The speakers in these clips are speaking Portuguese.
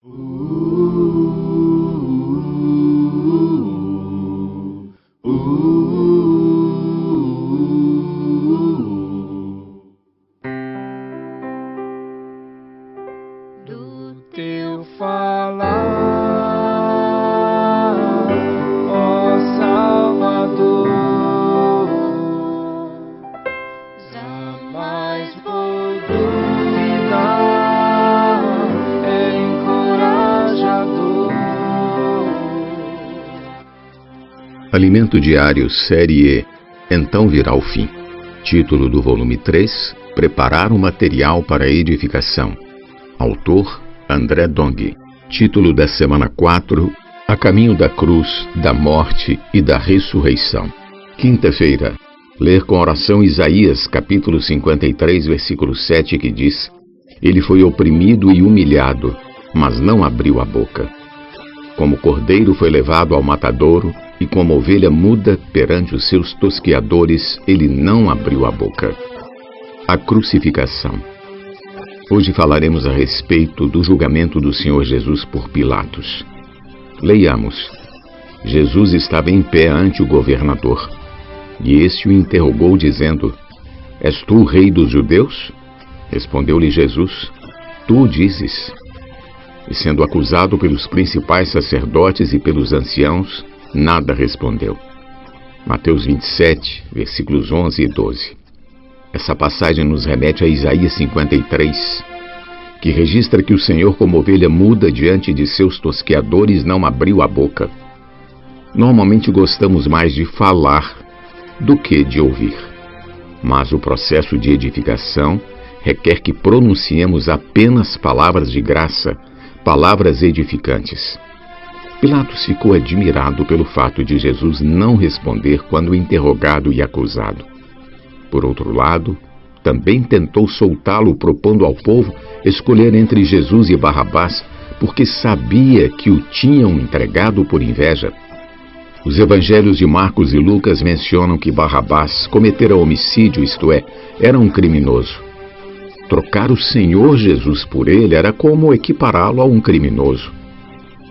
Do teu falar, ó Salvador, jamais vou duvidar, é encorajador. Alimento Diário, Série E, Então Virá o Fim. Título do volume 3, Preparar o Material para a Edificação. Autor, André Dong. Título da semana 4, A Caminho da Cruz, da Morte e da Ressurreição. Quinta-feira, ler com oração Isaías, capítulo 53, versículo 7, que diz: Ele foi oprimido e humilhado, mas não abriu a boca. Como cordeiro foi levado ao matadouro, e como ovelha muda perante os seus tosqueadores, ele não abriu a boca. A crucificação. Hoje falaremos a respeito do julgamento do Senhor Jesus por Pilatos. Leiamos. Jesus estava em pé ante o governador, e este o interrogou, dizendo: És tu o rei dos judeus? Respondeu-lhe Jesus: Tu o dizes. E sendo acusado pelos principais sacerdotes e pelos anciãos, nada respondeu. Mateus 27, versículos 11 e 12. Essa passagem nos remete a Isaías 53, que registra que o Senhor, como ovelha muda diante de seus tosqueadores, não abriu a boca. Normalmente gostamos mais de falar do que de ouvir. Mas o processo de edificação requer que pronunciemos apenas palavras de graça, palavras edificantes. Pilatos ficou admirado pelo fato de Jesus não responder quando interrogado e acusado. Por outro lado, também tentou soltá-lo, propondo ao povo escolher entre Jesus e Barrabás, porque sabia que o tinham entregado por inveja. Os evangelhos de Marcos e Lucas mencionam que Barrabás cometera homicídio, isto é, era um criminoso. Trocar o Senhor Jesus por ele era como equipará-lo a um criminoso.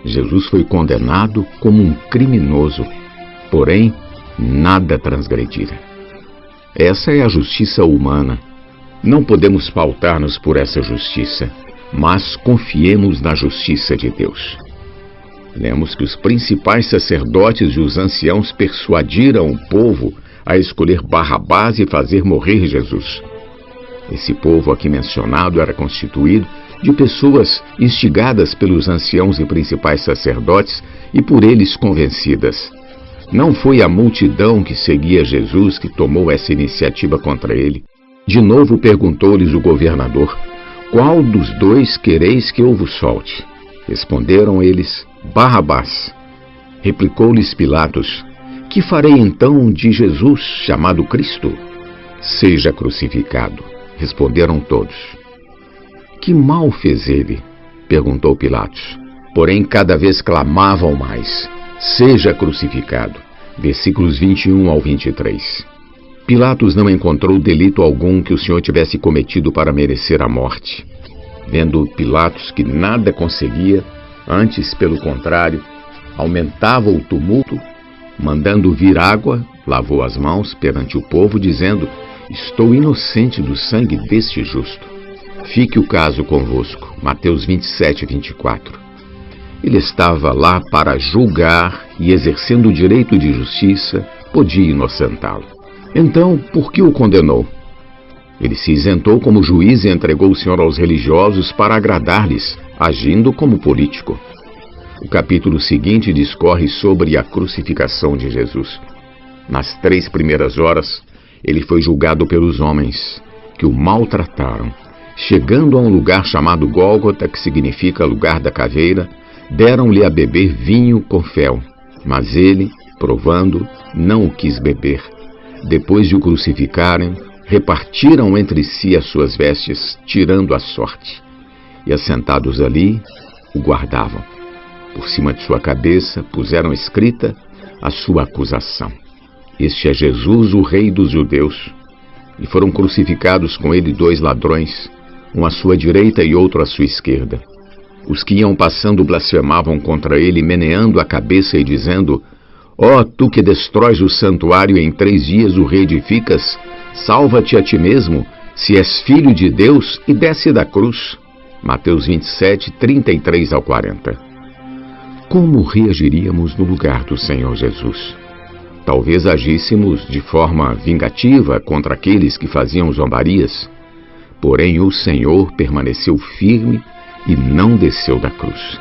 Jesus foi condenado como um criminoso, porém, nada transgredira. Essa é a justiça humana. Não podemos pautar-nos por essa justiça, mas confiemos na justiça de Deus. Lemos que os principais sacerdotes e os anciãos persuadiram o povo a escolher Barrabás e fazer morrer Jesus. Esse povo aqui mencionado era constituído de pessoas instigadas pelos anciãos e principais sacerdotes e por eles convencidas. Não foi a multidão que seguia Jesus que tomou essa iniciativa contra ele. De novo perguntou-lhes o governador: Qual dos dois quereis que eu vos solte? Responderam eles: Barrabás. Replicou-lhes Pilatos: Que farei então de Jesus, chamado Cristo? Seja crucificado. Responderam todos. Que mal fez ele? Perguntou Pilatos. Porém, cada vez clamavam mais: Seja crucificado. Versículos 21 ao 23. Pilatos não encontrou delito algum que o Senhor tivesse cometido para merecer a morte. Vendo Pilatos que nada conseguia, antes, pelo contrário, aumentava o tumulto, mandando vir água, lavou as mãos perante o povo, dizendo: Estou inocente do sangue deste justo. Fique o caso convosco. Mateus 27, 24. Ele estava lá para julgar e, exercendo o direito de justiça, podia inocentá-lo. Então, por que o condenou? Ele se isentou como juiz e entregou o Senhor aos religiosos para agradar-lhes, agindo como político. O capítulo seguinte discorre sobre a crucificação de Jesus. Nas 3 primeiras horas, ele foi julgado pelos homens, que o maltrataram. Chegando a um lugar chamado Gólgota, que significa lugar da caveira, deram-lhe a beber vinho com fel, mas ele, provando, não o quis beber. Depois de o crucificarem, repartiram entre si as suas vestes, tirando a sorte. E assentados ali, o guardavam. Por cima de sua cabeça puseram escrita a sua acusação: Este é Jesus, o Rei dos Judeus. E foram crucificados com ele 2 ladrões, um à sua direita e outro à sua esquerda. Os que iam passando blasfemavam contra ele, meneando a cabeça e dizendo: Ó, tu que destróis o santuário e em 3 dias o reedificas, salva-te a ti mesmo, se és filho de Deus, e desce da cruz. Mateus 27, 33 ao 40. Como reagiríamos no lugar do Senhor Jesus? Talvez agíssemos de forma vingativa contra aqueles que faziam zombarias. Porém, o Senhor permaneceu firme e não desceu da cruz.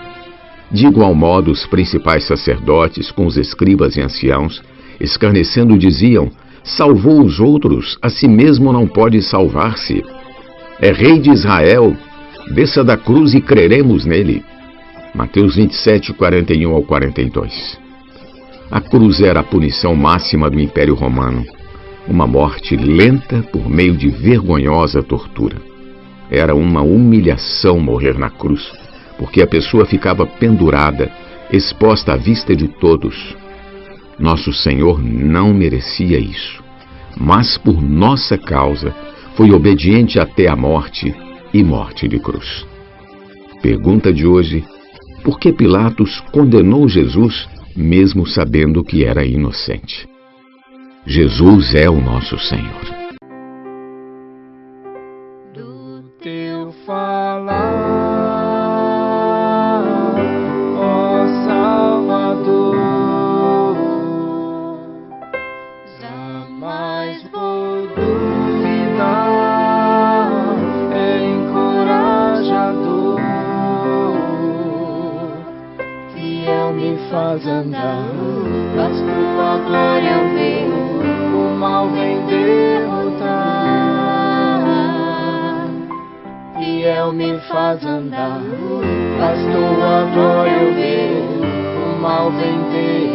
De igual modo, os principais sacerdotes, com os escribas e anciãos, escarnecendo, diziam: salvou os outros, a si mesmo não pode salvar-se. É rei de Israel, desça da cruz e creremos nele. Mateus 27, 41 ao 42. A cruz era a punição máxima do Império Romano, uma morte lenta por meio de vergonhosa tortura. Era uma humilhação morrer na cruz, porque a pessoa ficava pendurada, exposta à vista de todos. Nosso Senhor não merecia isso, mas por nossa causa foi obediente até a morte e morte de cruz. Pergunta de hoje: por que Pilatos condenou Jesus, mesmo sabendo que era inocente? Jesus é o nosso Senhor. Do teu falar, ó Salvador, jamais vou duvidar, é encorajador, fiel me faz andar, faz tua glória eu ver, o mal vem derrotar. Fiel me faz andar, faz tua glória eu ver, o mal vem derrotar.